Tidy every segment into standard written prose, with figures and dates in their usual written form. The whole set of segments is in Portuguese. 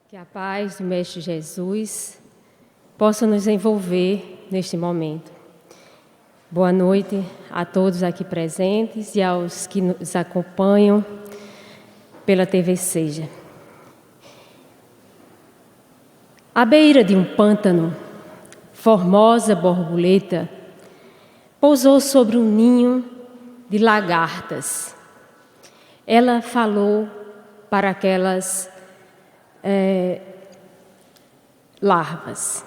Que a paz do Mestre Jesus possa nos envolver neste momento. Boa noite a todos aqui presentes e aos que nos acompanham pela TV Seja. À beira de um pântano, formosa borboleta pousou sobre um ninho de lagartas. Ela falou para aquelas larvas: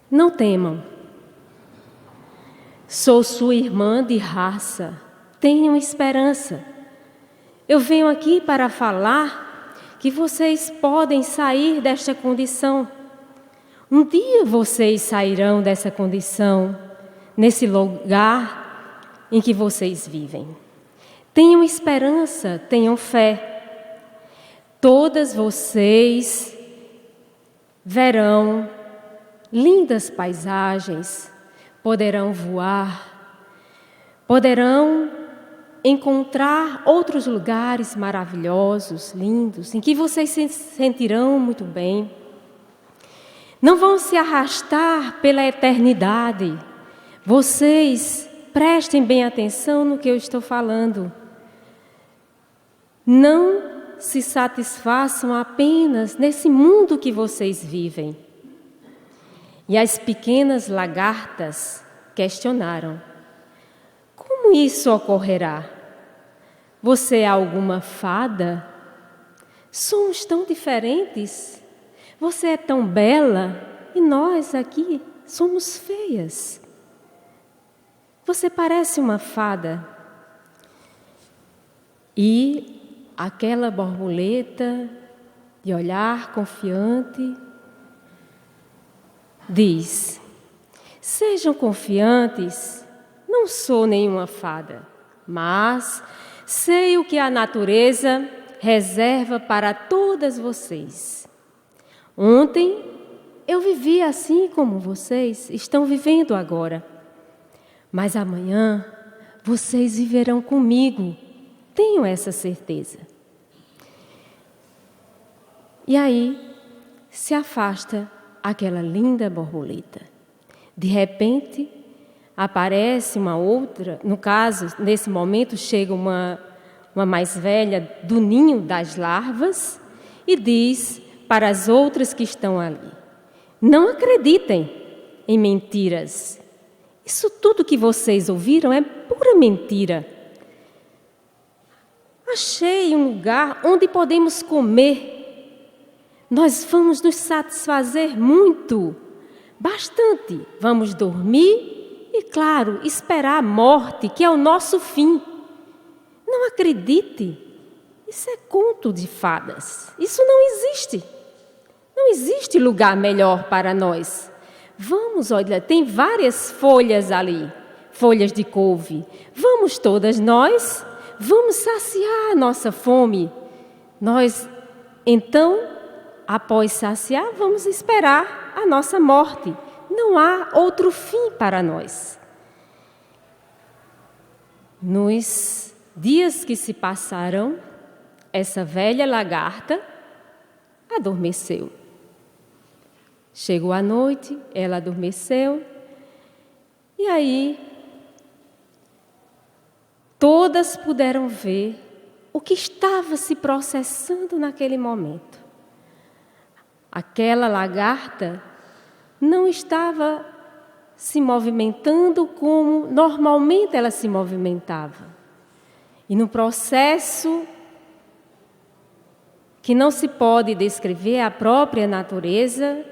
não temam, sou sua irmã de raça, tenham esperança. Eu venho aqui para falar que vocês podem sair desta condição. Um dia vocês sairão dessa condição, nesse lugar em que vocês vivem. Tenham esperança, tenham fé. Todas vocês verão lindas paisagens, poderão voar, poderão encontrar outros lugares maravilhosos, lindos, em que vocês se sentirão muito bem. Não vão se arrastar pela eternidade. Vocês prestem bem atenção no que eu estou falando. Não se satisfaçam apenas nesse mundo que vocês vivem. E as pequenas lagartas questionaram: como isso ocorrerá? Você é alguma fada? Somos tão diferentes. Você é tão bela e nós aqui somos feias. Você parece uma fada. E aquela borboleta, de olhar confiante, diz: sejam confiantes, não sou nenhuma fada, mas sei o que a natureza reserva para todas vocês. Ontem eu vivi assim como vocês estão vivendo agora, mas amanhã vocês viverão comigo. Tenho essa certeza. E aí se afasta aquela linda borboleta. De repente, aparece uma outra, no caso, nesse momento, chega uma mais velha do ninho das larvas e diz para as outras que estão ali: não acreditem em mentiras. Isso tudo que vocês ouviram é pura mentira. Achei um lugar onde podemos comer. Nós vamos nos satisfazer muito, bastante. Vamos dormir e, claro, esperar a morte, que é o nosso fim. Não acredite, isso é conto de fadas. Isso não existe. Não existe lugar melhor para nós. Vamos, olha, tem várias folhas ali, folhas de couve. Vamos todas nós. Vamos saciar a nossa fome. Nós, então, após saciar, vamos esperar a nossa morte. Não há outro fim para nós. Nos dias que se passaram, essa velha lagarta adormeceu. Chegou a noite, ela adormeceu, e aí todas puderam ver o que estava se processando naquele momento. Aquela lagarta não estava se movimentando como normalmente ela se movimentava. E no processo que não se pode descrever a própria natureza,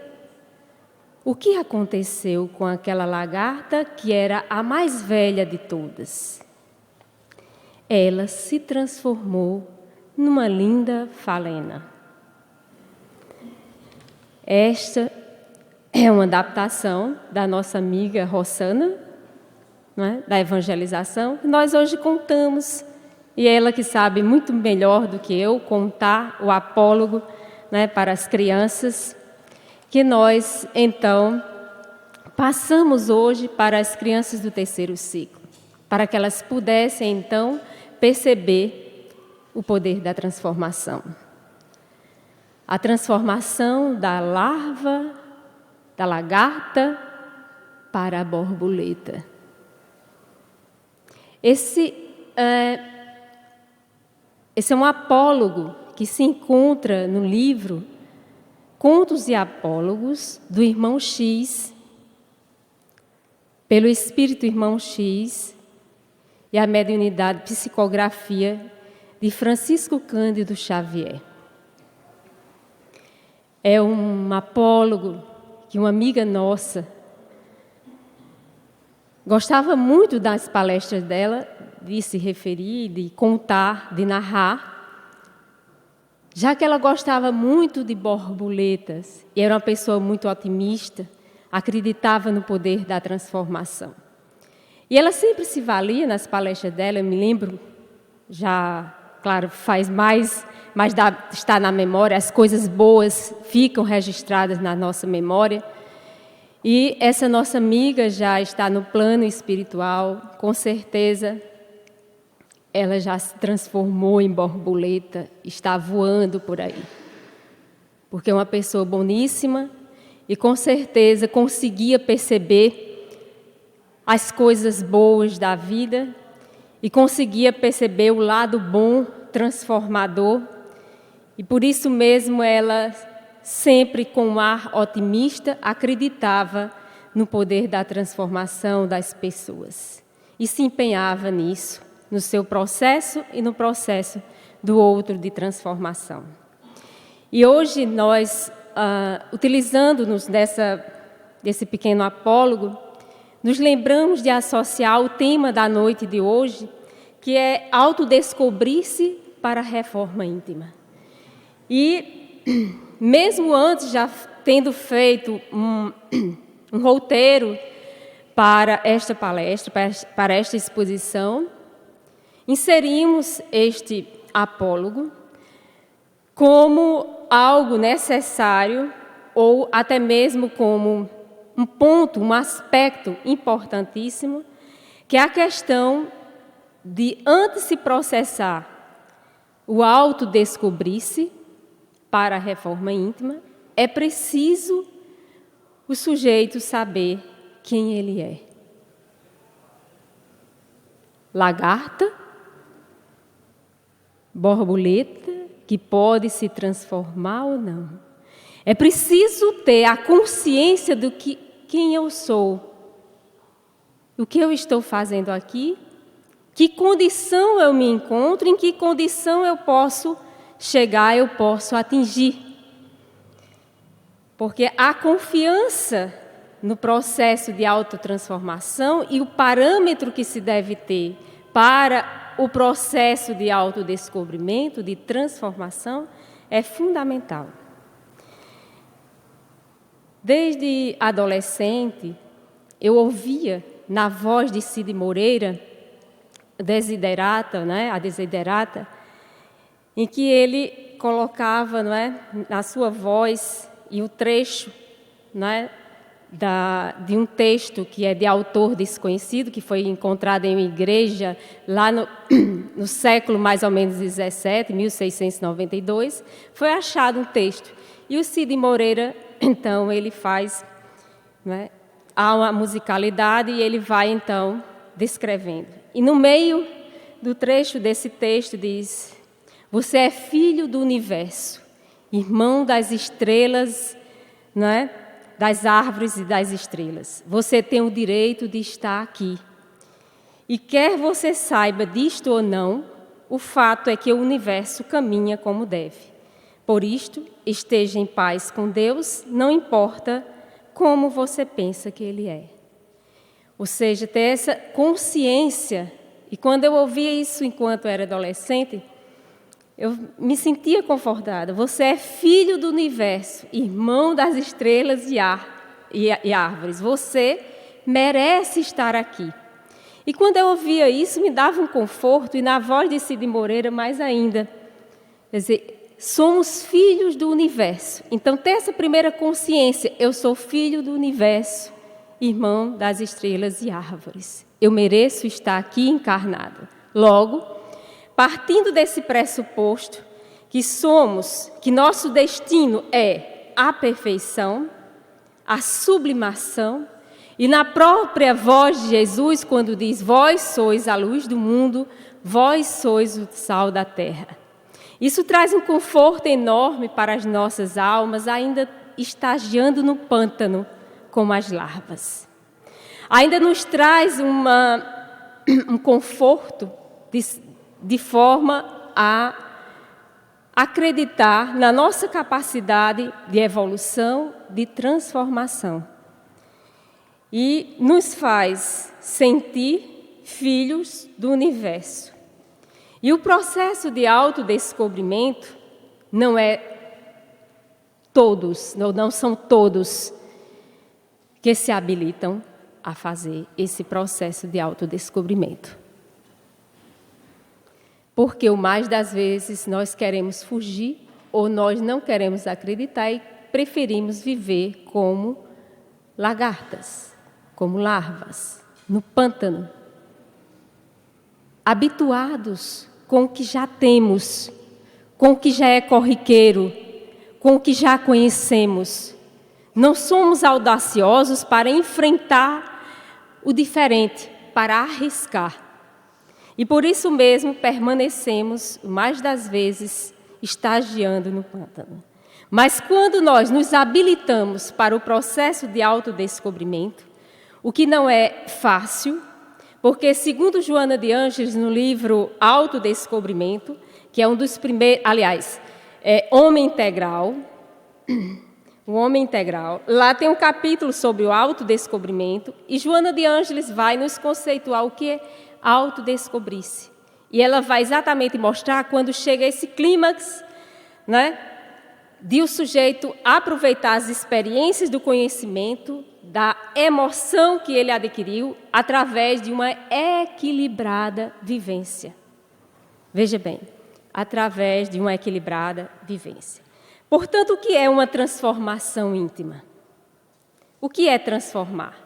o que aconteceu com aquela lagarta, que era a mais velha de todas? Ela se transformou numa linda falena. Esta é uma adaptação da nossa amiga Rossana, não é? Da evangelização, que nós hoje contamos. E é ela que sabe muito melhor do que eu contar o apólogo, né, para as crianças, que nós, então, passamos hoje para as crianças do terceiro ciclo, para que elas pudessem, então, perceber o poder da transformação. a transformação da larva, da lagarta, para a borboleta. Esse é um apólogo que se encontra no livro Contos e Apólogos, do Irmão X, pelo Espírito Irmão X, e a mediunidade psicografia de Francisco Cândido Xavier. É um apólogo que uma amiga nossa gostava muito das palestras dela, de se referir, de contar, de narrar, já que ela gostava muito de borboletas e era uma pessoa muito otimista, acreditava no poder da transformação. E ela sempre se valia nas palestras dela, eu me lembro, já, claro, faz mais, mas está na memória, as coisas boas ficam registradas na nossa memória. E essa nossa amiga já está no plano espiritual, com certeza ela já se transformou em borboleta, está voando por aí. Porque é uma pessoa boníssima e com certeza conseguia perceber as coisas boas da vida e conseguia perceber o lado bom, transformador. E por isso mesmo ela, sempre com um ar otimista, acreditava no poder da transformação das pessoas. E se empenhava nisso, no seu processo e no processo do outro de transformação. E hoje nós, utilizando-nos desse pequeno apólogo, nos lembramos de associar o tema da noite de hoje, que é autodescobrir-se para a reforma íntima. E mesmo antes, já tendo feito um roteiro para esta palestra, para esta exposição, inserimos este apólogo como algo necessário ou até mesmo como um ponto, um aspecto importantíssimo, que é a questão de, antes de se processar o autodescobrir-se para a reforma íntima, é preciso o sujeito saber quem ele é. Lagarta, borboleta, que pode se transformar ou não. É preciso ter a consciência do que quem eu sou, o que eu estou fazendo aqui, que condição eu me encontro, em que condição eu posso chegar, eu posso atingir. Porque a confiança no processo de autotransformação e o parâmetro que se deve ter para o processo de autodescobrimento, de transformação, é fundamental. Desde adolescente, eu ouvia na voz de Cid Moreira, Desiderata, a Desiderata, em que ele colocava, na sua voz e o trecho, de um texto que é de autor desconhecido, que foi encontrado em uma igreja lá no século mais ou menos 17, 1692, foi achado um texto. E o Cid Moreira, então, ele faz, há uma musicalidade e ele vai, então, descrevendo. E no meio do trecho desse texto diz: você é filho do universo, irmão das estrelas, das árvores e das estrelas. Você tem o direito de estar aqui. E quer você saiba disto ou não, o fato é que o universo caminha como deve. Por isto, esteja em paz com Deus, não importa como você pensa que Ele é. Ou seja, ter essa consciência. E quando eu ouvia isso enquanto era adolescente, eu me sentia confortada. Você é filho do universo, irmão das estrelas e árvores. Você merece estar aqui. E quando eu ouvia isso, me dava um conforto, e na voz de Cid Moreira mais ainda. Quer dizer, somos filhos do universo. Então, ter essa primeira consciência, eu sou filho do universo, irmão das estrelas e árvores. Eu mereço estar aqui encarnado. Logo, partindo desse pressuposto, que nosso destino é a perfeição, a sublimação, e na própria voz de Jesus, quando diz: vós sois a luz do mundo, vós sois o sal da terra. Isso traz um conforto enorme para as nossas almas, ainda estagiando no pântano como as larvas. Ainda nos traz um conforto de forma a acreditar na nossa capacidade de evolução, de transformação. E nos faz sentir filhos do universo. E o processo de autodescobrimento não são todos que se habilitam a fazer esse processo de autodescobrimento. Porque o mais das vezes nós queremos fugir ou nós não queremos acreditar e preferimos viver como lagartas, como larvas, no pântano, habituados com o que já temos, com o que já é corriqueiro, com o que já conhecemos. Não somos audaciosos para enfrentar o diferente, para arriscar. E por isso mesmo permanecemos, mais das vezes, estagiando no pântano. Mas quando nós nos habilitamos para o processo de autodescobrimento, o que não é fácil, porque segundo Joana de Ângeles, no livro Autodescobrimento, que é um dos primeiros, aliás, Homem Integral, o Homem Integral, lá tem um capítulo sobre o autodescobrimento, e Joana de Ângeles vai nos conceituar o que é autodescobrir-se. E ela vai exatamente mostrar quando chega esse clímax, né, de o sujeito aproveitar as experiências do conhecimento, da emoção que ele adquiriu, através de uma equilibrada vivência. Veja bem, através de uma equilibrada vivência. Portanto, o que é uma transformação íntima? O que é transformar?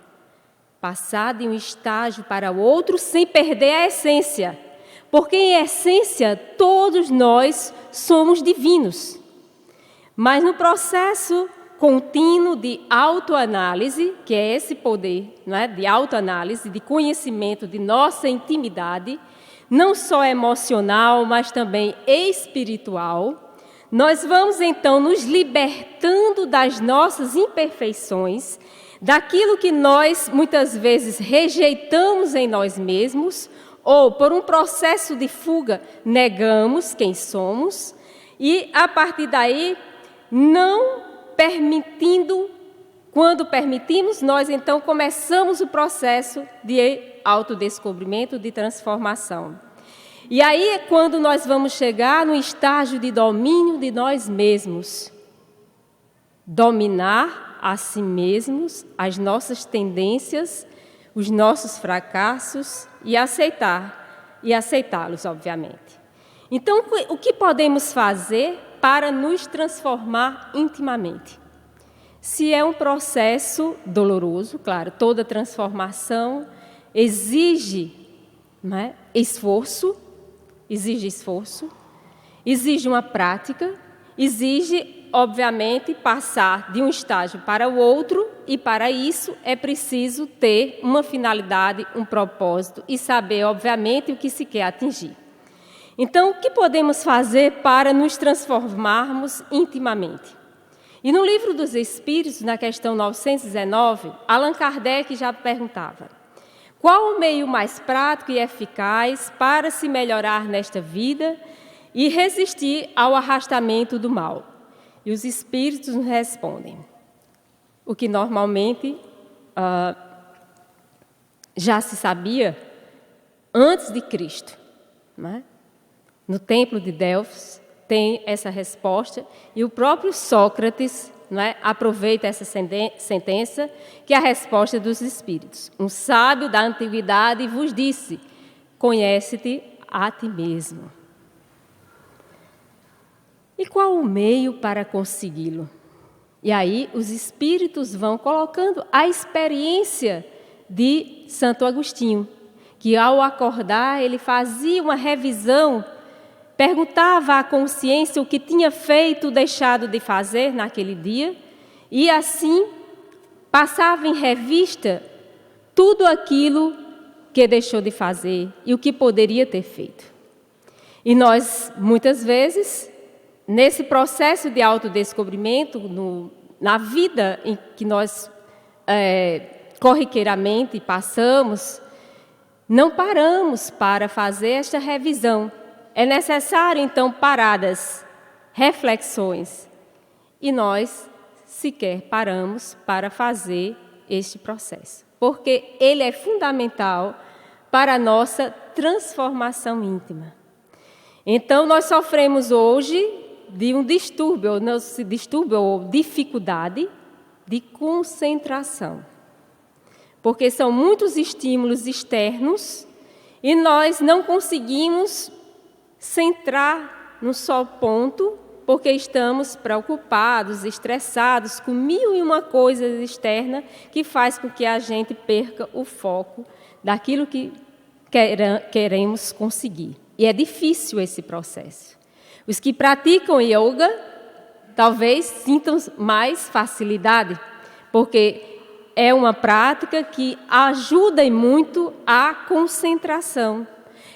Passar de um estágio para o outro sem perder a essência. Porque, em essência, todos nós somos divinos. Mas no processo contínuo de autoanálise, que é esse poder, não é, de autoanálise, de conhecimento de nossa intimidade, não só emocional, mas também espiritual, nós vamos então nos libertando das nossas imperfeições, daquilo que nós muitas vezes rejeitamos em nós mesmos, ou por um processo de fuga negamos quem somos, e a partir daí não permitindo, quando permitimos, nós então começamos o processo de autodescobrimento, de transformação. E aí é quando nós vamos chegar no estágio de domínio de nós mesmos. Dominar a si mesmos, as nossas tendências, os nossos fracassos e aceitá-los, obviamente. Então, o que podemos fazer para nos transformar intimamente? Se é um processo doloroso, claro, toda transformação exige, não é, esforço, exige uma prática, exige, obviamente, passar de um estágio para o outro, e para isso é preciso ter uma finalidade, um propósito e saber, obviamente, o que se quer atingir. Então, o que podemos fazer para nos transformarmos intimamente? E no Livro dos Espíritos, na questão 919, Allan Kardec já perguntava: qual o meio mais prático e eficaz para se melhorar nesta vida e resistir ao arrastamento do mal? E os Espíritos nos respondem o que normalmente já se sabia antes de Cristo, não é? No Templo de Delfos tem essa resposta, e o próprio Sócrates, não é, aproveita essa sentença, que é a resposta dos Espíritos. Um sábio da antiguidade vos disse: conhece-te a ti mesmo. E qual o meio para consegui-lo? E aí os Espíritos vão colocando a experiência de Santo Agostinho, que ao acordar ele fazia uma revisão perguntava à consciência o que tinha feito ou deixado de fazer naquele dia, e assim passava em revista tudo aquilo que deixou de fazer e o que poderia ter feito. E nós, muitas vezes, nesse processo de autodescobrimento, na vida em que nós corriqueiramente passamos, não paramos para fazer esta revisão. É necessário, então, paradas, reflexões. E nós sequer paramos para fazer este processo, porque ele é fundamental para a nossa transformação íntima. Então, nós sofremos hoje de um distúrbio ou dificuldade de concentração, porque são muitos estímulos externos e nós não conseguimos centrar num só ponto, porque estamos preocupados, estressados com 1001 coisas externas que faz com que a gente perca o foco daquilo que queremos conseguir. E é difícil esse processo. Os que praticam yoga talvez sintam mais facilidade, porque é uma prática que ajuda muito a concentração.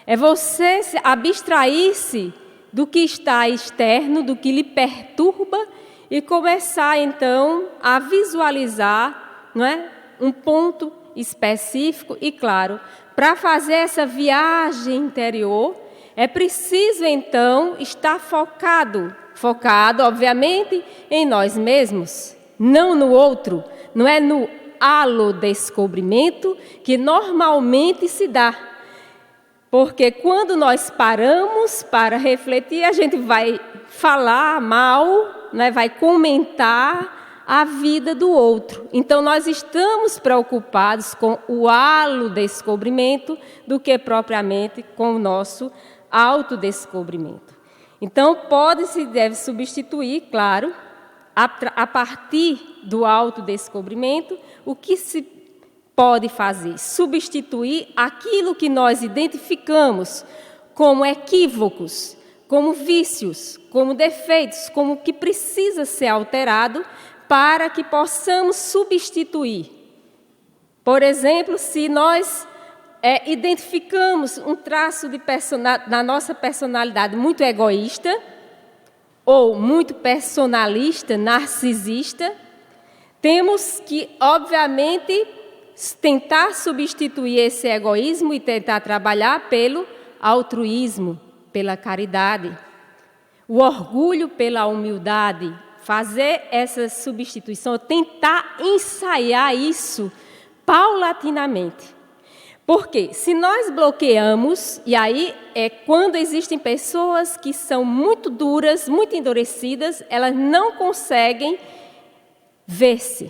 É você abstrair-se do que está externo, do que lhe perturba e começar, então, a visualizar, não é, um ponto específico. E, claro, para fazer essa viagem interior, é preciso, então, estar focado, obviamente, em nós mesmos, não no outro, não é no alodescobrimento que normalmente se dá. Porque quando nós paramos para refletir, a gente vai falar mal, né, vai comentar a vida do outro. Então, nós estamos preocupados com o alodescobrimento do que propriamente com o nosso autodescobrimento. Então, pode-se e deve substituir, claro, a partir do autodescobrimento, o que se pode fazer? Substituir aquilo que nós identificamos como equívocos, como vícios, como defeitos, como que precisa ser alterado para que possamos substituir. Por exemplo, se nós identificamos um traço na nossa personalidade muito egoísta, ou muito personalista, narcisista, temos que, obviamente, tentar substituir esse egoísmo e tentar trabalhar pelo altruísmo, pela caridade, o orgulho pela humildade, fazer essa substituição, tentar ensaiar isso paulatinamente. Porque se nós bloqueamos, e aí é quando existem pessoas que são muito duras, muito endurecidas, elas não conseguem ver-se,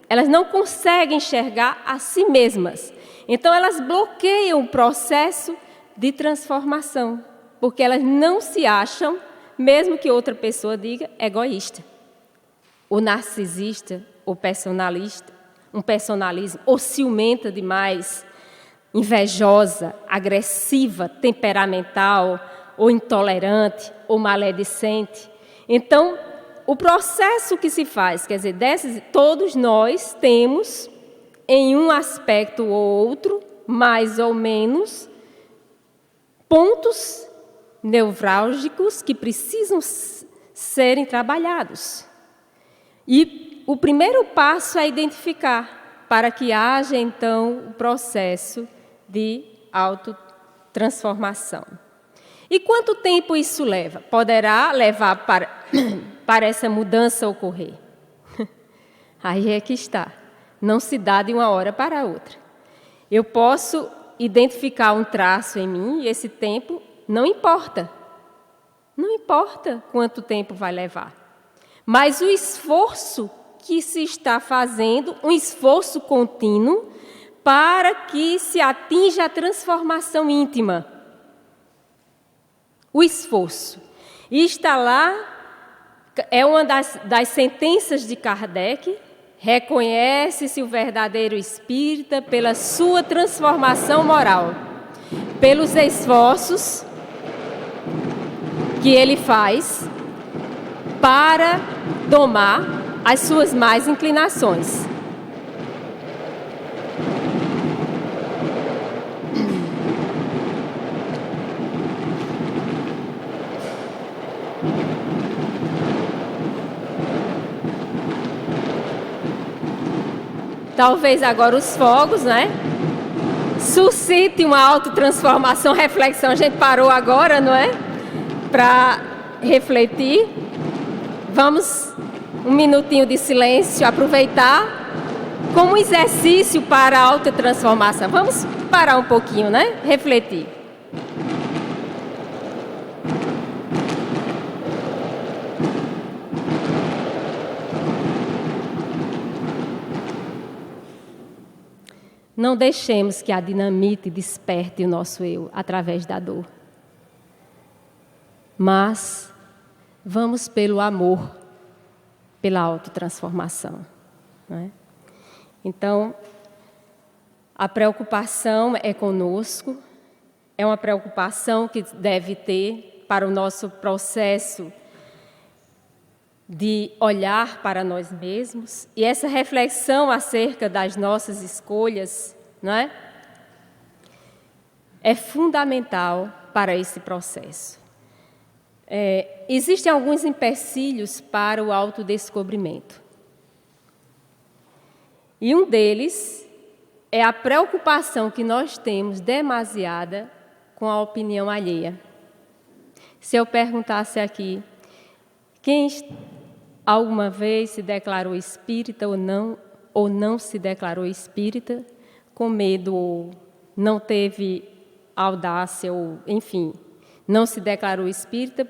elas não conseguem enxergar a si mesmas. Então elas bloqueiam o processo de transformação, porque elas não se acham, mesmo que outra pessoa diga, egoísta, ou narcisista, ou personalista, um personalismo, ou ciumenta demais, invejosa, agressiva, temperamental, ou intolerante, ou maledicente. Então, o processo que se faz, quer dizer, todos nós temos, em um aspecto ou outro, mais ou menos, pontos nevrálgicos que precisam serem trabalhados. E o primeiro passo é identificar, para que haja, então, o processo de autotransformação. E quanto tempo isso leva? Poderá levar para essa mudança ocorrer? Aí é que está. Não se dá de uma hora para outra. Eu posso identificar um traço em mim e esse tempo não importa. Não importa quanto tempo vai levar. Mas o esforço que se está fazendo, um esforço contínuo, para que se atinja a transformação íntima. O esforço. E está lá, é uma das sentenças de Kardec, reconhece-se o verdadeiro espírita pela sua transformação moral, pelos esforços que ele faz para domar as suas más inclinações. Talvez agora os fogos, né? Suscite uma autotransformação, reflexão. A gente parou agora, não é? Para refletir. Vamos, um minutinho de silêncio, aproveitar como exercício para a autotransformação. Vamos parar um pouquinho, né? Refletir. Não deixemos que a dinamite desperte o nosso eu através da dor. Mas vamos pelo amor, pela autotransformação. Né? Então, a preocupação é conosco, é uma preocupação que deve ter para o nosso processo de olhar para nós mesmos, e essa reflexão acerca das nossas escolhas, não é? É fundamental para esse processo. Existem alguns empecilhos para o autodescobrimento. E um deles é a preocupação que nós temos demasiada com a opinião alheia. Se eu perguntasse aqui, quem alguma vez se declarou espírita ou não se declarou espírita, com medo ou não teve audácia, ou, enfim, não se declarou espírita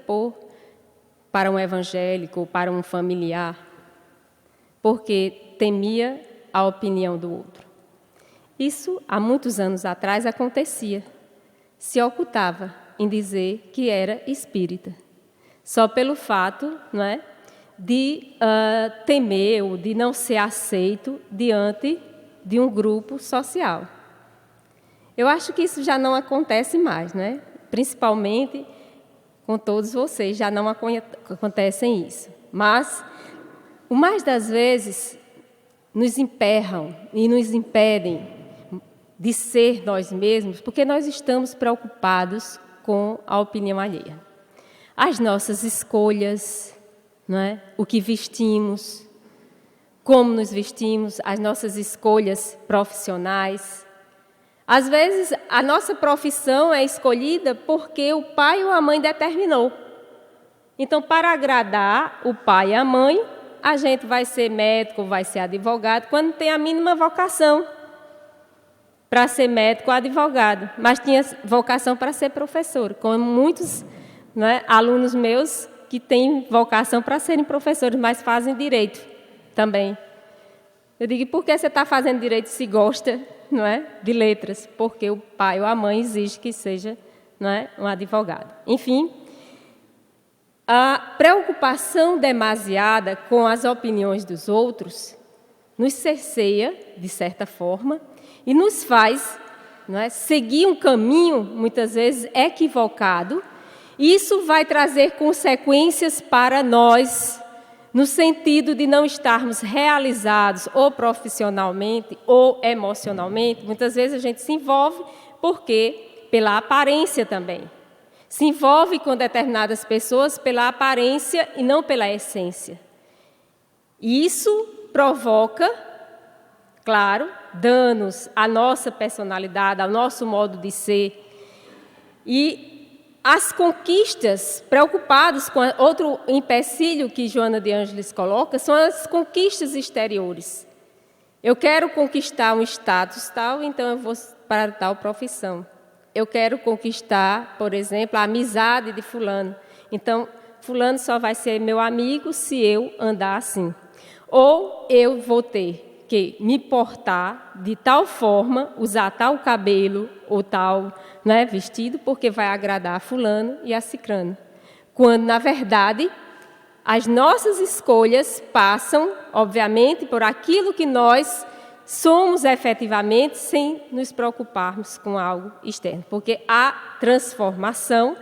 para um evangélico ou para um familiar, porque temia a opinião do outro. Isso, há muitos anos atrás, acontecia. Se ocultava em dizer que era espírita, só pelo fato, não é, de temer ou de não ser aceito diante de um grupo social. Eu acho que isso já não acontece mais, né? Principalmente com todos vocês, já não acontecem isso. Mas, o mais das vezes, nos emperram e nos impedem de ser nós mesmos, porque nós estamos preocupados com a opinião alheia. As nossas escolhas, não é? O que vestimos, como nos vestimos, as nossas escolhas profissionais. Às vezes, a nossa profissão é escolhida porque o pai ou a mãe determinou. Então, para agradar o pai e a mãe, a gente vai ser médico, vai ser advogado, quando tem a mínima vocação para ser médico ou advogado, mas tinha vocação para ser professor, como muitos, não é, alunos meus que têm vocação para serem professores, mas fazem direito também. Eu digo, por que você está fazendo direito se gosta, não é, de letras? Porque o pai ou a mãe exige que seja, não é, um advogado. Enfim, a preocupação demasiada com as opiniões dos outros nos cerceia, de certa forma, e nos faz, não é, seguir um caminho, muitas vezes, equivocado. Isso vai trazer consequências para nós, no sentido de não estarmos realizados ou profissionalmente ou emocionalmente. Muitas vezes a gente se envolve porque pela aparência também. Se envolve com determinadas pessoas pela aparência e não pela essência. E isso provoca, claro, danos à nossa personalidade, ao nosso modo de ser. E as conquistas, preocupados com outro empecilho que Joana de Ângeles coloca, são as conquistas exteriores. Eu quero conquistar um status tal, então eu vou para tal profissão. Eu quero conquistar, por exemplo, a amizade de fulano. Então, fulano só vai ser meu amigo se eu andar assim. Ou eu vou ter que me portar de tal forma, usar tal cabelo ou tal, né, vestido, porque vai agradar a fulano e a cicrano. Quando, na verdade, as nossas escolhas passam, obviamente, por aquilo que nós somos efetivamente, sem nos preocuparmos com algo externo. Porque a transformação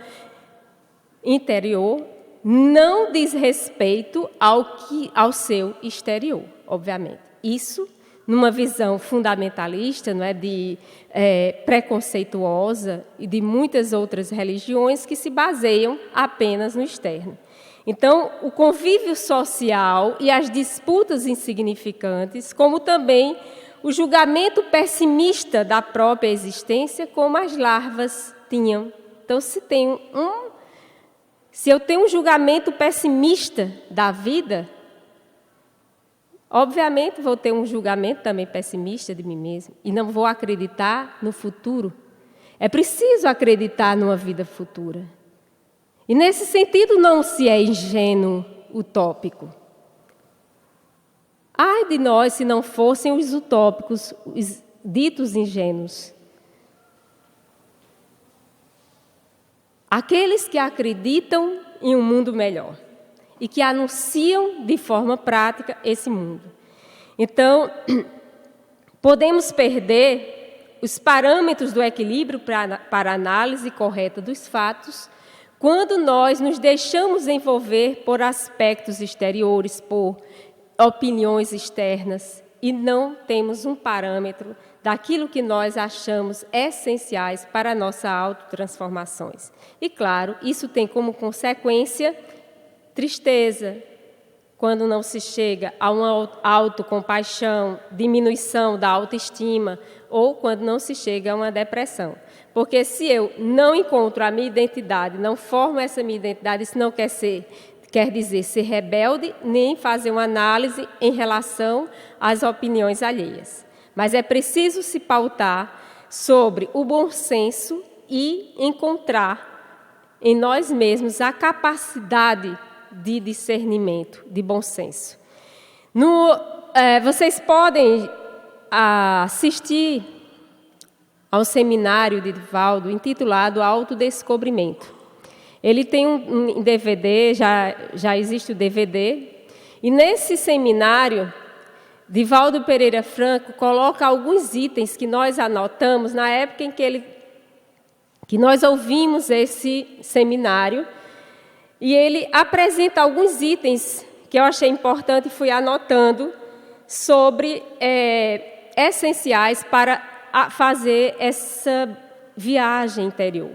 interior não diz respeito ao seu exterior, obviamente. Isso, numa visão fundamentalista, não é, preconceituosa e de muitas outras religiões que se baseiam apenas no externo. Então, o convívio social e as disputas insignificantes, como também o julgamento pessimista da própria existência, como as larvas tinham. Então, se eu tenho um julgamento pessimista da vida, obviamente vou ter um julgamento também pessimista de mim mesmo e não vou acreditar no futuro. É preciso acreditar numa vida futura. E nesse sentido não se é ingênuo, utópico. Ai de nós se não fossem os utópicos, os ditos ingênuos. Aqueles que acreditam em um mundo melhor e que anunciam de forma prática esse mundo. Então, podemos perder os parâmetros do equilíbrio para a análise correta dos fatos quando nós nos deixamos envolver por aspectos exteriores, por opiniões externas e não temos um parâmetro daquilo que nós achamos essenciais para a nossa autotransformações. E, claro, isso tem como consequência tristeza, quando não se chega a uma autocompaixão, diminuição da autoestima, ou quando não se chega a uma depressão. Porque se eu não encontro a minha identidade, não formo essa minha identidade, isso não quer dizer ser rebelde, nem fazer uma análise em relação às opiniões alheias. Mas é preciso se pautar sobre o bom senso e encontrar em nós mesmos a capacidade de discernimento, de bom senso. Vocês podem assistir ao seminário de Divaldo intitulado Autodescobrimento. Ele tem um DVD, já existe o DVD, e nesse seminário, Divaldo Pereira Franco coloca alguns itens que nós anotamos na época em que nós ouvimos esse seminário, e ele apresenta alguns itens que eu achei importante e fui anotando sobre essenciais para fazer essa viagem interior.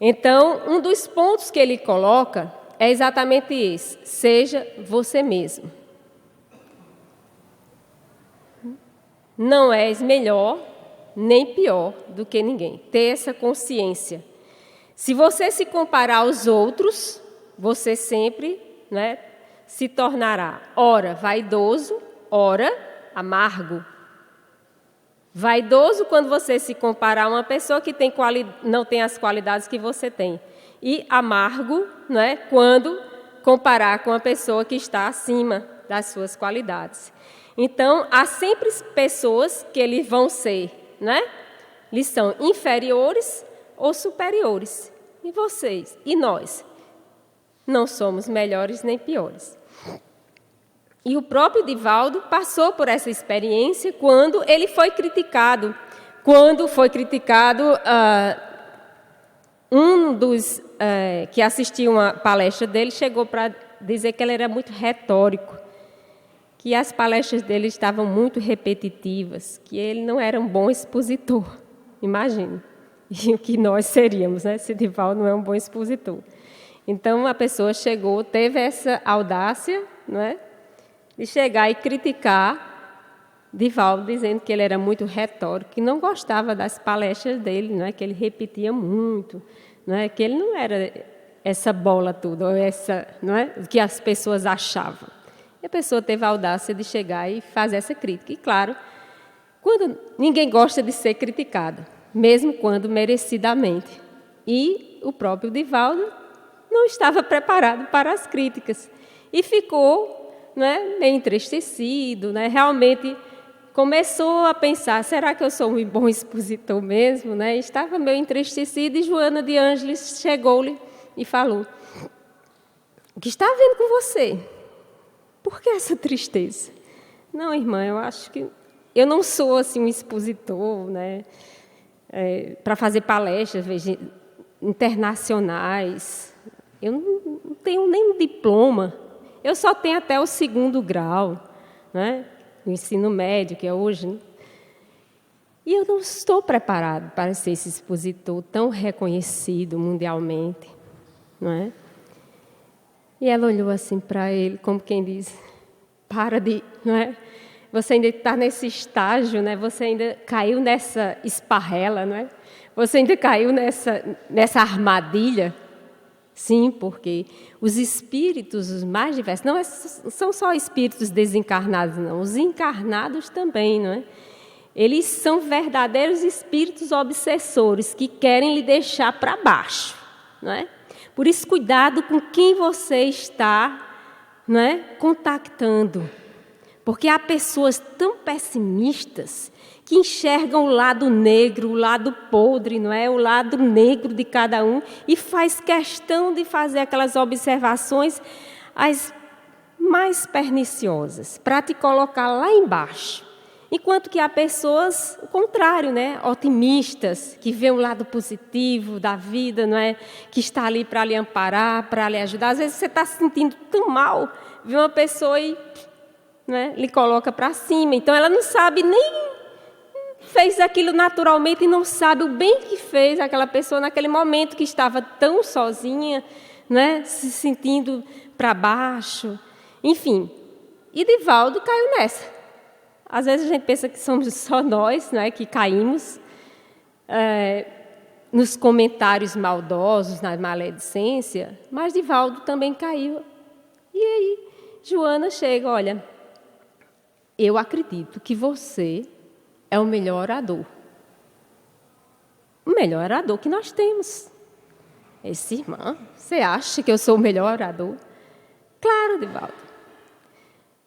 Então, um dos pontos que ele coloca é exatamente esse: seja você mesmo. Não és melhor nem pior do que ninguém. Ter essa consciência. Se você se comparar aos outros, você sempre, né, se tornará, ora, vaidoso, ora, amargo. Vaidoso quando você se comparar a uma pessoa que não tem as qualidades que você tem. E amargo, né, quando comparar com uma pessoa que está acima das suas qualidades. Então, há sempre pessoas que eles vão ser, né? Eles são inferiores ou superiores. E vocês? E nós? Não somos melhores nem piores. E o próprio Divaldo passou por essa experiência quando ele foi criticado. Quando foi criticado, um dos que assistiu uma palestra dele chegou para dizer que ele era muito retórico, que as palestras dele estavam muito repetitivas, que ele não era um bom expositor. Imagine. E o que nós seríamos, né, se Divaldo não é um bom expositor. Então, a pessoa teve essa audácia, não é, de chegar e criticar Divaldo, dizendo que ele era muito retórico, que não gostava das palestras dele, não é, que ele repetia muito, não é, que ele não era essa bola toda, ou essa, não é, que as pessoas achavam. E a pessoa teve a audácia de chegar e fazer essa crítica. E, claro, quando ninguém gosta de ser criticado, mesmo quando merecidamente. E o próprio Divaldo não estava preparado para as críticas. E ficou, né, meio entristecido, né, realmente começou a pensar, será que eu sou um bom expositor mesmo? Né? Estava meio entristecido e Joana de Ângeles chegou-lhe e falou: o que está havendo com você? Por que essa tristeza? Não, irmã, eu acho que eu não sou assim um expositor, né, para fazer palestras internacionais. Eu não tenho nenhum diploma. Eu só tenho até o 2º grau, né? O ensino médio, que é hoje. Né? E eu não estou preparado para ser esse expositor tão reconhecido mundialmente. Não é? E ela olhou assim para ele, como quem diz, para de... Não é? Você ainda está nesse estágio, né? Você ainda caiu nessa esparrela, não é? Você ainda caiu nessa armadilha. Sim, porque os espíritos, os mais diversos, não são só espíritos desencarnados, não. Os encarnados também, não é? Eles são verdadeiros espíritos obsessores que querem lhe deixar para baixo, não é? Por isso, cuidado com quem você está, não é, contactando. Porque há pessoas tão pessimistas que enxergam o lado negro, o lado podre, não é? O lado negro de cada um e faz questão de fazer aquelas observações as mais perniciosas para te colocar lá embaixo. Enquanto que há pessoas, o contrário, né? Otimistas, que vêem o lado positivo da vida, não é? Que está ali para lhe amparar, para lhe ajudar. Às vezes você está se sentindo tão mal, vê uma pessoa e, né, lhe coloca para cima. Então ela não sabe nem fez aquilo naturalmente e não sabe o bem que fez aquela pessoa naquele momento que estava tão sozinha, né, se sentindo para baixo. Enfim, e Divaldo caiu nessa. Às vezes a gente pensa que somos só nós, né, que caímos nos comentários maldosos, na maledicência, mas Divaldo também caiu. E aí, Joana chega, olha, eu acredito que você é o melhor orador. O melhor orador que nós temos. Esse irmã, você acha que eu sou o melhor orador? Claro, Divaldo.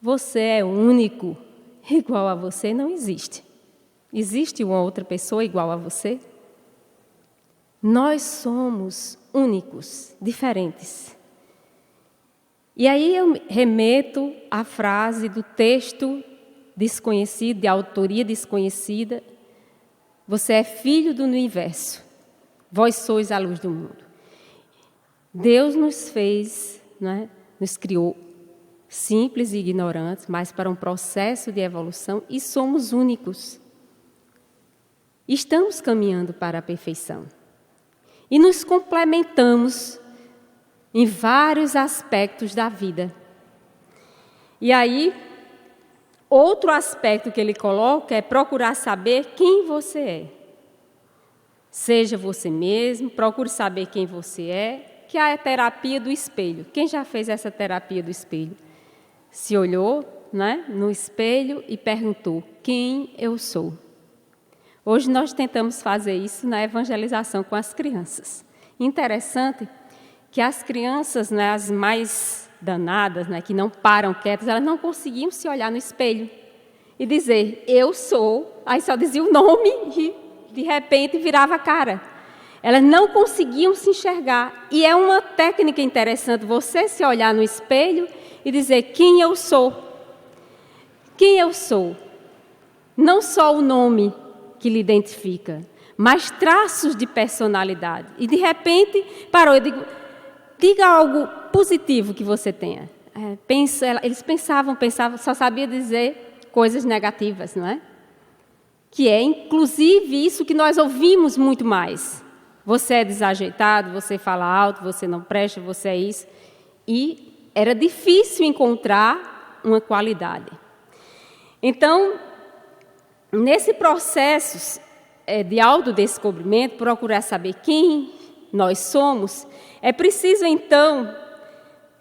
Você é único. Igual a você não existe. Existe uma outra pessoa igual a você? Nós somos únicos, diferentes. E aí eu remeto à frase do texto desconhecido, de autoria desconhecida. Você é filho do universo. Vós sois a luz do mundo. Deus nos fez, né, nos criou simples e ignorantes, mas para um processo de evolução, e somos únicos. Estamos caminhando para a perfeição. E nos complementamos em vários aspectos da vida. E aí, outro aspecto que ele coloca é procurar saber quem você é. Seja você mesmo, procure saber quem você é, que é a terapia do espelho. Quem já fez essa terapia do espelho? Se olhou, né, no espelho e perguntou, quem eu sou? Hoje nós tentamos fazer isso na evangelização com as crianças. Interessante que as crianças, né, as mais danadas, né, que não param quietas, elas não conseguiam se olhar no espelho e dizer, eu sou, aí só dizia o nome e de repente virava a cara. Elas não conseguiam se enxergar. E é uma técnica interessante você se olhar no espelho e dizer quem eu sou. Quem eu sou. Não só o nome que lhe identifica, mas traços de personalidade. E de repente, parou, eu digo, diga algo positivo que você tenha. Eles pensavam, só sabia dizer coisas negativas, não é? Que é, inclusive, isso que nós ouvimos muito mais. Você é desajeitado, você fala alto, você não presta, você é isso. E era difícil encontrar uma qualidade. Então, nesse processo de autodescobrimento, procurar saber quem nós somos, é preciso, então,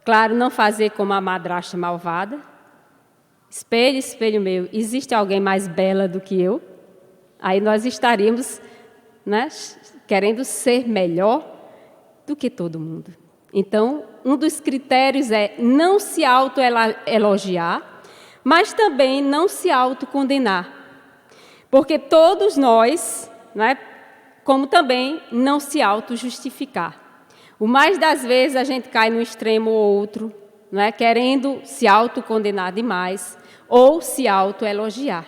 claro, não fazer como a madrasta malvada. Espelho, espelho meu, existe alguém mais bela do que eu? Aí nós estaríamos, né, querendo ser melhor do que todo mundo. Então, um dos critérios é não se autoelogiar, mas também não se autocondenar. Porque todos nós, né, como também não se autojustificar. O mais das vezes a gente cai num extremo ou outro, né, querendo se autocondenar demais ou se autoelogiar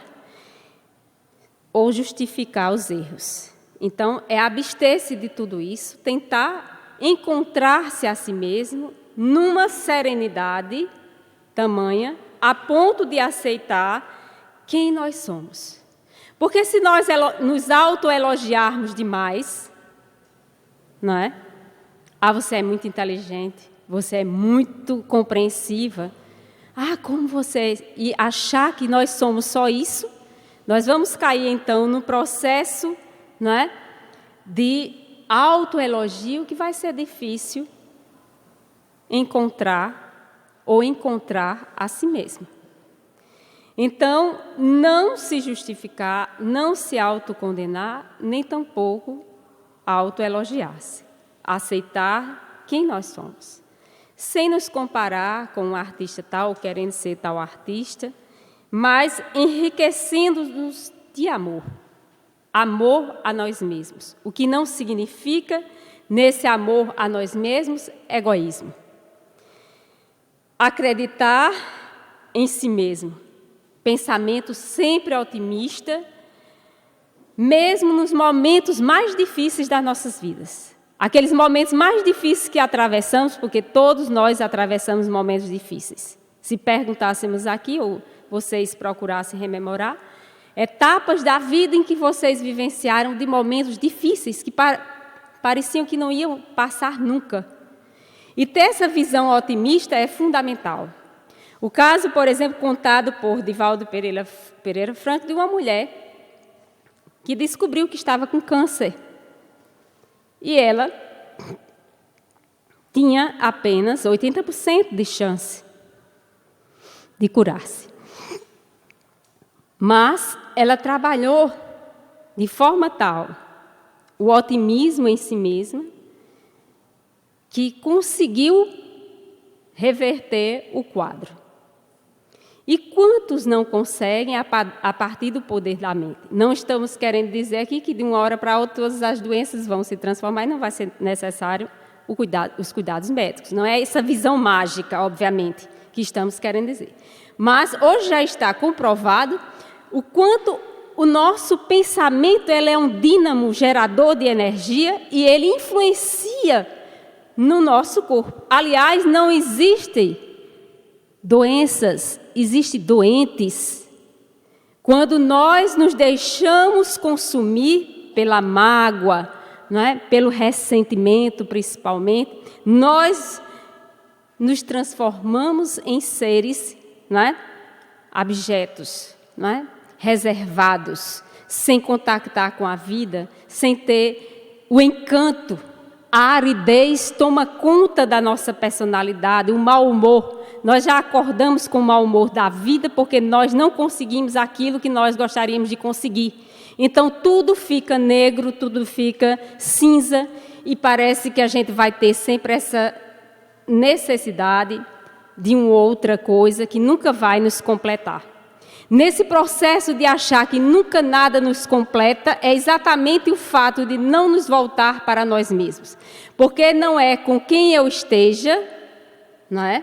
ou justificar os erros. Então, é abster-se de tudo isso, tentar encontrar-se a si mesmo numa serenidade tamanha a ponto de aceitar quem nós somos. Porque se nós nos autoelogiarmos demais, não é? Ah, você é muito inteligente, você é muito compreensiva. Ah, como você... E achar que nós somos só isso, nós vamos cair, então, no processo, não é? De autoelogio que vai ser difícil encontrar a si mesmo. Então, não se justificar, não se autocondenar, nem tampouco autoelogiar-se. Aceitar quem nós somos. Sem nos comparar com um artista tal, querendo ser tal artista, mas enriquecendo-nos de amor. Amor a nós mesmos. O que não significa, nesse amor a nós mesmos, egoísmo. Acreditar em si mesmo. Pensamento sempre otimista, mesmo nos momentos mais difíceis das nossas vidas. Aqueles momentos mais difíceis que atravessamos, porque todos nós atravessamos momentos difíceis. Se perguntássemos aqui, ou vocês procurassem rememorar, etapas da vida em que vocês vivenciaram de momentos difíceis, que pareciam que não iam passar nunca. E ter essa visão otimista é fundamental. O caso, por exemplo, contado por Divaldo Pereira Franco, de uma mulher que descobriu que estava com câncer. E ela tinha apenas 80% de chance de curar-se. Mas ela trabalhou de forma tal, o otimismo em si mesma, que conseguiu reverter o quadro. E quantos não conseguem a partir do poder da mente? Não estamos querendo dizer aqui que de uma hora para outra todas as doenças vão se transformar e não vai ser necessário os cuidados médicos. Não é essa visão mágica, obviamente, que estamos querendo dizer. Mas hoje já está comprovado o quanto o nosso pensamento ele é um dínamo gerador de energia e ele influencia no nosso corpo. Aliás, não existem doenças, existem doentes. Quando nós nos deixamos consumir pela mágoa, não é? Pelo ressentimento, principalmente, nós nos transformamos em seres, não é? Abjetos, não é? Reservados, sem contactar com a vida, sem ter o encanto. A aridez toma conta da nossa personalidade, o mau humor. Nós já acordamos com o mau humor da vida porque nós não conseguimos aquilo que nós gostaríamos de conseguir. Então, tudo fica negro, tudo fica cinza e parece que a gente vai ter sempre essa necessidade de uma outra coisa que nunca vai nos completar. Nesse processo de achar que nunca nada nos completa, é exatamente o fato de não nos voltar para nós mesmos. Porque não é com quem eu esteja, não é?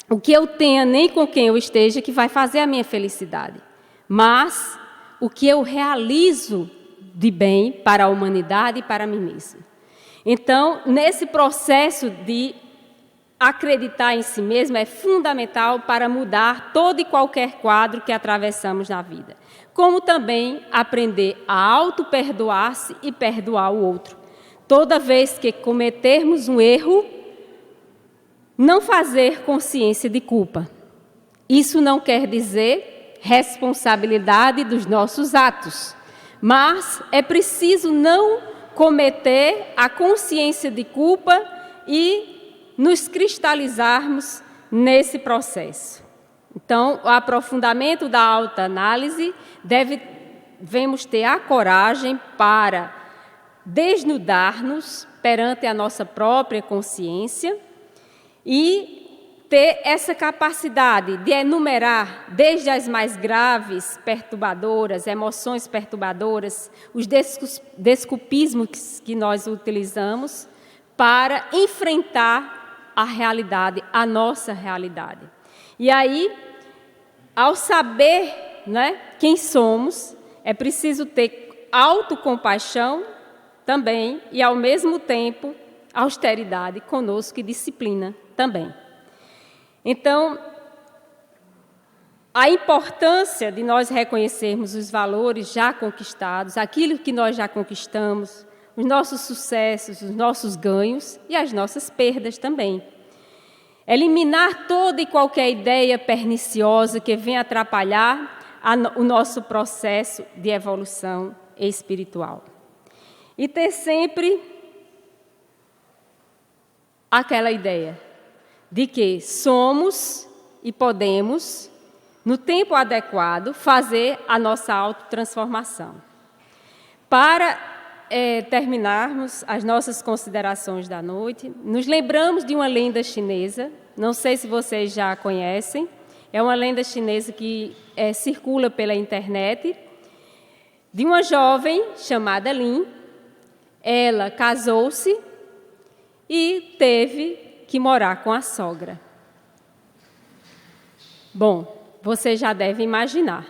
O que eu tenha, nem com quem eu esteja, que vai fazer a minha felicidade. Mas o que eu realizo de bem para a humanidade e para mim mesmo. Então, nesse processo de acreditar em si mesmo é fundamental para mudar todo e qualquer quadro que atravessamos na vida. Como também aprender a auto-perdoar-se e perdoar o outro. Toda vez que cometermos um erro, não fazer consciência de culpa. Isso não quer dizer responsabilidade dos nossos atos, mas é preciso não cometer a consciência de culpa e nos cristalizarmos nesse processo. Então, o aprofundamento da autoanálise devemos ter a coragem para desnudar-nos perante a nossa própria consciência e ter essa capacidade de enumerar desde as mais graves, perturbadoras, emoções perturbadoras, os desculpismos que nós utilizamos para enfrentar a realidade, a nossa realidade. E aí, ao saber, né, quem somos, é preciso ter autocompaixão também e, ao mesmo tempo, austeridade conosco e disciplina também. Então, a importância de nós reconhecermos os valores já conquistados, aquilo que nós já conquistamos, os nossos sucessos, os nossos ganhos e as nossas perdas também. Eliminar toda e qualquer ideia perniciosa que venha atrapalhar o nosso processo de evolução espiritual. E ter sempre aquela ideia de que somos e podemos, no tempo adequado, fazer a nossa autotransformação. Para terminarmos as nossas considerações da noite, nos lembramos de uma lenda chinesa, não sei se vocês já conhecem, é uma lenda chinesa que circula pela internet, de uma jovem chamada Lin. Ela casou-se e teve que morar com a sogra. Bom, você já deve imaginar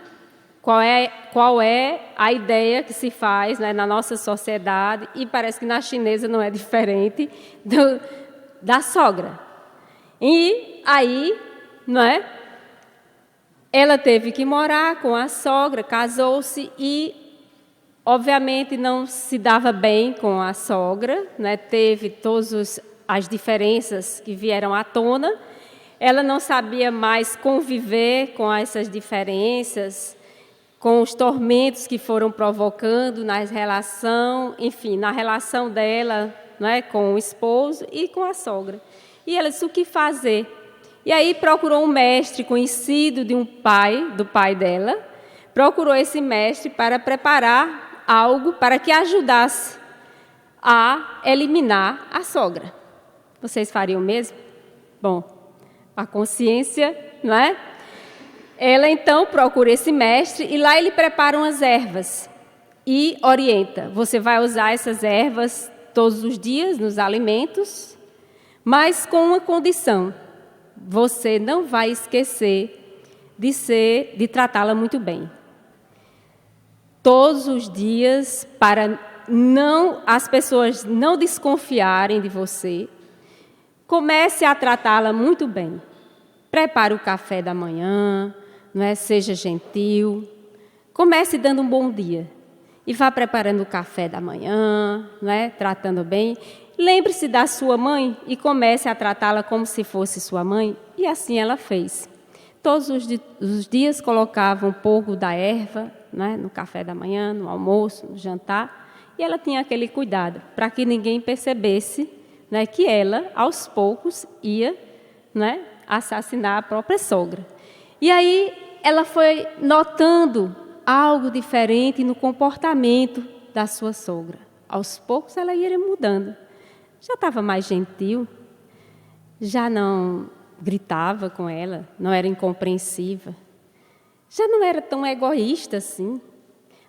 qual é a ideia que se faz, né, na nossa sociedade, e parece que na chinesa não é diferente da sogra. E aí, não é? Ela teve que morar com a sogra, casou-se e, obviamente, não se dava bem com a sogra, né? Teve todas as diferenças que vieram à tona. Ela não sabia mais conviver com essas diferenças, com os tormentos que foram provocando na relação, enfim, na relação dela, né, com o esposo e com a sogra. E ela disse: o que fazer? E aí procurou um mestre conhecido do pai dela, procurou esse mestre para preparar algo para que ajudasse a eliminar a sogra. Vocês fariam o mesmo? Bom, a consciência, não é? Ela então procura esse mestre e lá ele prepara umas ervas e orienta. Você vai usar essas ervas todos os dias nos alimentos, mas com uma condição: você não vai esquecer de tratá-la muito bem. Todos os dias, para as pessoas não desconfiarem de você, comece a tratá-la muito bem. Prepare o café da manhã, não é? Seja gentil. Comece dando um bom dia. E vá preparando o café da manhã, não é? Tratando bem. Lembre-se da sua mãe e comece a tratá-la como se fosse sua mãe. E assim ela fez. Todos os dias colocava um pouco da erva, né, no café da manhã, no almoço, no jantar. E ela tinha aquele cuidado para que ninguém percebesse, né, que ela, aos poucos, ia, né, assassinar a própria sogra. E aí ela foi notando algo diferente no comportamento da sua sogra. Aos poucos ela ia mudando. Já estava mais gentil, já não gritava com ela, não era incompreensiva, já não era tão egoísta assim.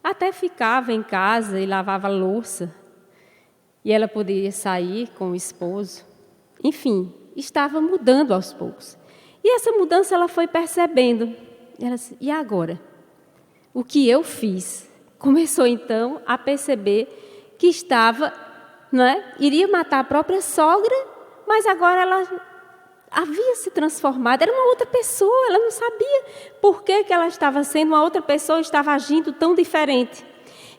Até ficava em casa e lavava louça. E ela poderia sair com o esposo. Enfim, estava mudando aos poucos. E essa mudança ela foi percebendo. Ela disse: e agora? O que eu fiz? Começou então a perceber que estava, não é? Iria matar a própria sogra, mas agora ela havia se transformado, era uma outra pessoa, ela não sabia por que ela estava sendo uma outra pessoa, estava agindo tão diferente.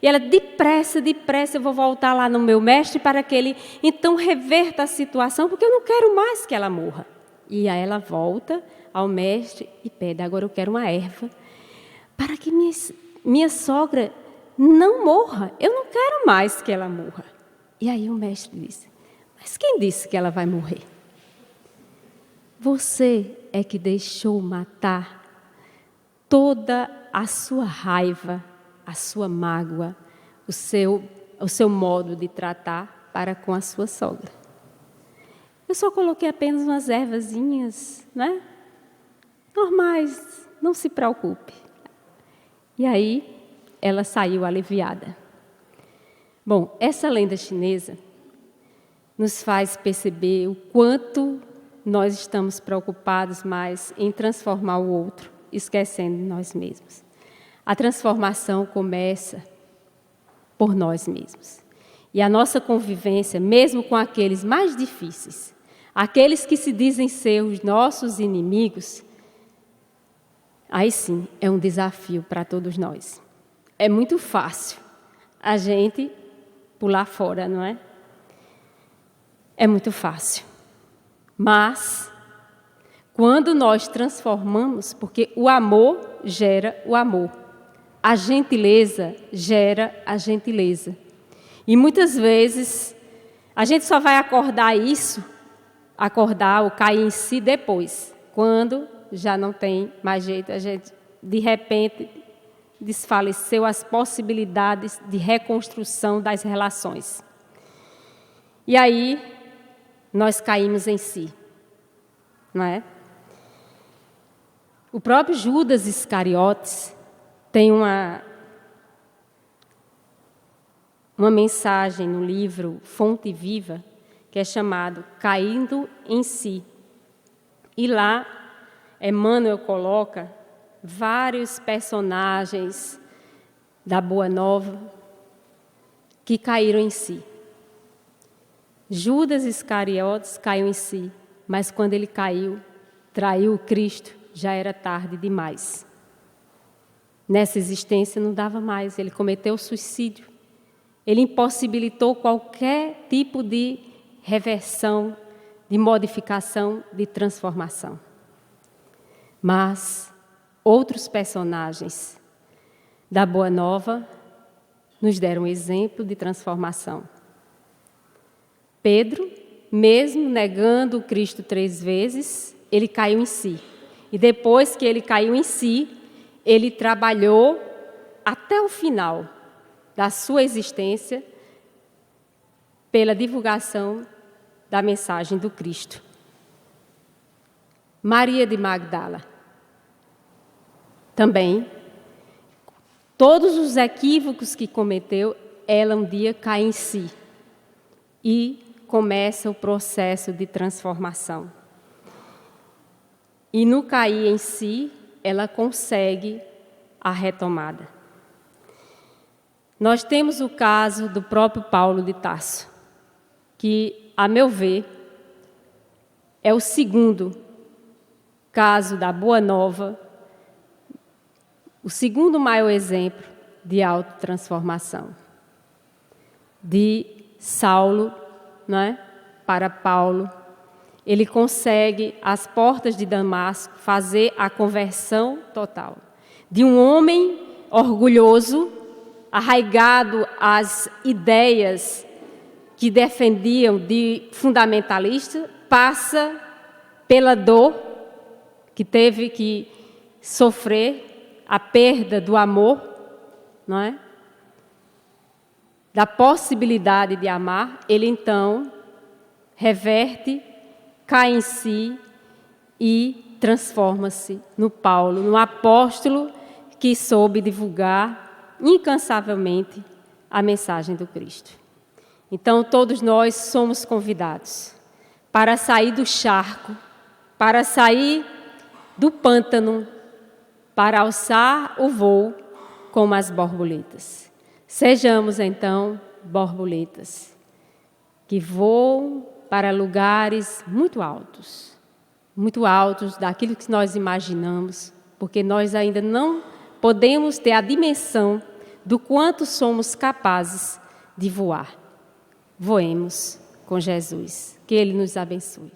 E ela, depressa, eu vou voltar lá no meu mestre para que ele então reverta a situação, porque eu não quero mais que ela morra. E aí ela volta ao mestre e pede: agora eu quero uma erva para que minha sogra não morra, eu não quero mais que ela morra. E aí o mestre disse: mas quem disse que ela vai morrer? Você é que deixou matar toda a sua raiva, a sua mágoa, o seu modo de tratar para com a sua sogra. Eu só coloquei apenas umas ervazinhas, né? Normais, não se preocupe. E aí ela saiu aliviada. Bom, essa lenda chinesa nos faz perceber o quanto nós estamos preocupados mais em transformar o outro, esquecendo de nós mesmos. A transformação começa por nós mesmos. E a nossa convivência, mesmo com aqueles mais difíceis, aqueles que se dizem ser os nossos inimigos, aí sim é um desafio para todos nós. É muito fácil a gente pular fora, não é? É muito fácil. Mas, quando nós transformamos, porque o amor gera o amor, a gentileza gera a gentileza. E muitas vezes, a gente só vai acordar ou cair em si depois, quando já não tem mais jeito, a gente, de repente, desfaleceu as possibilidades de reconstrução das relações. E aí, nós caímos em si, não é? O próprio Judas Iscariotes tem uma mensagem no livro Fonte Viva, que é chamado Caindo em Si. E lá, Emmanuel coloca vários personagens da Boa Nova que caíram em si. Judas Iscariotes caiu em si, mas quando ele caiu, traiu o Cristo, já era tarde demais. Nessa existência não dava mais, ele cometeu suicídio. Ele impossibilitou qualquer tipo de reversão, de modificação, de transformação. Mas outros personagens da Boa Nova nos deram exemplo de transformação. Pedro, mesmo negando o Cristo 3 vezes, ele caiu em si. E depois que ele caiu em si, ele trabalhou até o final da sua existência pela divulgação da mensagem do Cristo. Maria de Magdala, também, todos os equívocos que cometeu, ela um dia cai em si e começa o processo de transformação. E no cair em si, ela consegue a retomada. Nós temos o caso do próprio Paulo de Tarso, que, a meu ver, é o segundo caso da Boa Nova, o segundo maior exemplo de autotransformação. De Saulo, né, para Paulo, ele consegue, às portas de Damasco, fazer a conversão total. De um homem orgulhoso, arraigado às ideias que defendiam de fundamentalista, passa pela dor que teve que sofrer, a perda do amor, não é? Da possibilidade de amar, ele então reverte, cai em si e transforma-se no Paulo, no apóstolo que soube divulgar incansavelmente a mensagem do Cristo. Então, todos nós somos convidados para sair do charco, para sair do pântano, para alçar o voo como as borboletas. Sejamos, então, borboletas que voam para lugares muito altos daquilo que nós imaginamos, porque nós ainda não podemos ter a dimensão do quanto somos capazes de voar. Voemos com Jesus. Que Ele nos abençoe.